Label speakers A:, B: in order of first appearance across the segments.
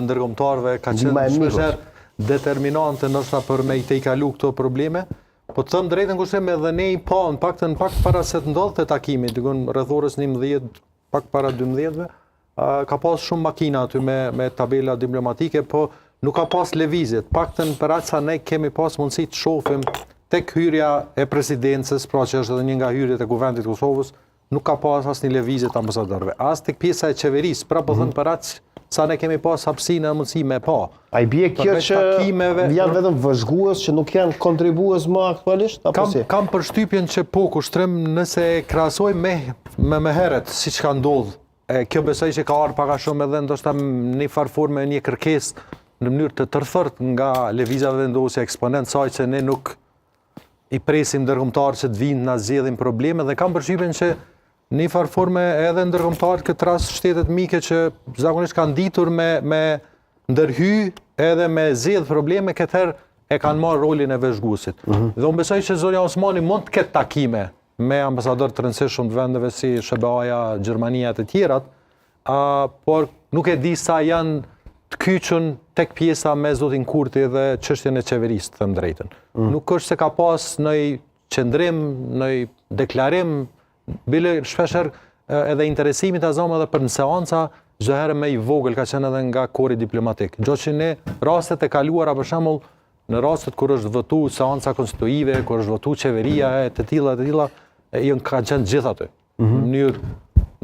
A: ndërkombëtarëve ka qenë shpeshherë determinante ndoshta për me i tejkalu këto probleme. Po të thëmë drejtën kushtem edhe ne i pa, në pak para se të ndodhte takimi, dikon rreth orës 11, pak para 12-ve, ka pas shumë makina aty me tabela diplomatike, po nuk ka pas lëvizjet. Paktën për aq sa ne kemi pas mundësi të shohim tek hyrja e presidencës, pra që është edhe një nga hyrjet e kuvendit të Kosovës, nuk ka pas asnjë lëvizje të ambasadorëve. As tek pjesa e qeverisë, pra po thënë për aq sa ne kemi pas hapësinë e mundësi me pa.
B: A i bie kjo që janë vetëm vëzhgues që nuk janë kontribues më aktualisht?
A: Kam përshtypjen që po, kushtrim nëse krahasoj me herët, siç ka ndodhur. Kjo besoj që ka ardhur pak a shumë edhe ndoshta në farë forme një kërkesë në mënyrë të tërthërt nga lëvizja vendosje eksponent saj që ne nuk i presim ndërkombëtarë që të vinë na zgjedhin probleme dhe kam përshtypjen që në një farë forme edhe ndërkombëtarët këtë rast shtetet mike që zakonisht kanë ditur me ndërhy edhe me zgjedh probleme këtë herë e kanë marrë rolin e vëzhguesit. Dhe unë besoj që zonja Osmani mund të ketë takime me ambasadorë të rëndësishëm të vendeve si SBA-ja, Gjermania e të tjerat, por nuk e di sa janë të kyçun tek pjesa me zotin Kurti dhe çështjen e qeverisë, të them drejtën. Nuk është se ka pas ndonjë qendrim, ndonjë deklarim, bile shpeshherë edhe interesimi të azom edhe për në seanca, çdo herë më i vogël ka qenë edhe nga kori diplomatik. Gjë që ne rastet e kaluara për shembull në rastet kur është votu seanca konstituive, kur është votu qeveria e të tilla ka qenë gjithë aty. Në mënyrë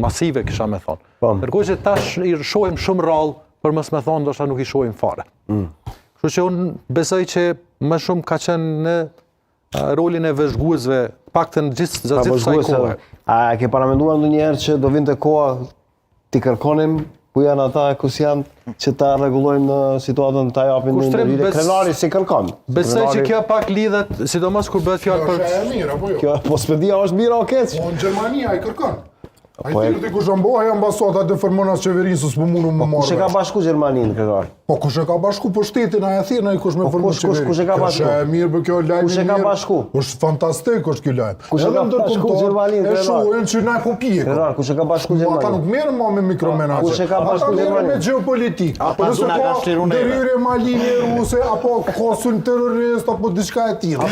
A: masive kisha me thonë. Ndërkohë që tash i shohim shumë rrallë, për mos me thonë ndoshta nuk i shohim fare. Kështu që unë besoj që më shumë ka qenë në rolin e vëzhguesve, paktën gjatë kësaj kohe.
B: A ke paramenduar ndonjëherë që do vinte koha t'i kërkonim ku janë ata e kus janë që ta rregullojnë në situatën ta japin në ndërhyrje? Krenari si kërkon.
A: Besoj që kjo pak lidhet, sidomos kur bëhet fjalë për...
C: Kjo është e mirë, apo jo?
B: Kjo pospedia është mirë o keq?
C: Po në Gjermani ai kërkon. Ai thirrti kush ambohej ambasada të formonas qeverisë s'po mundu më marrë.
B: Kush e ka bashku Gjermaninë kërkon?
C: Po kush e ka bashku po shtetin ai thirr ai kush me formonë qeverisë.
B: Kush e ka bashku?
C: Është mirë për kjo lajm.
B: Kush e ka bashku?
C: Është fantastik është ky lajm.
B: Kush e ka bashku Gjermaninë?
C: E shohin që na kopie.
B: Kush e ka bashku Gjermaninë?
C: Ata nuk merren më me mikromenazhe.
B: Kush e ka bashku Gjermaninë?
C: Me gjeopolitik.
D: Ata do na ka shtrirur
C: ndërhyrje maline ruse apo kosun terrorist apo diçka e tillë.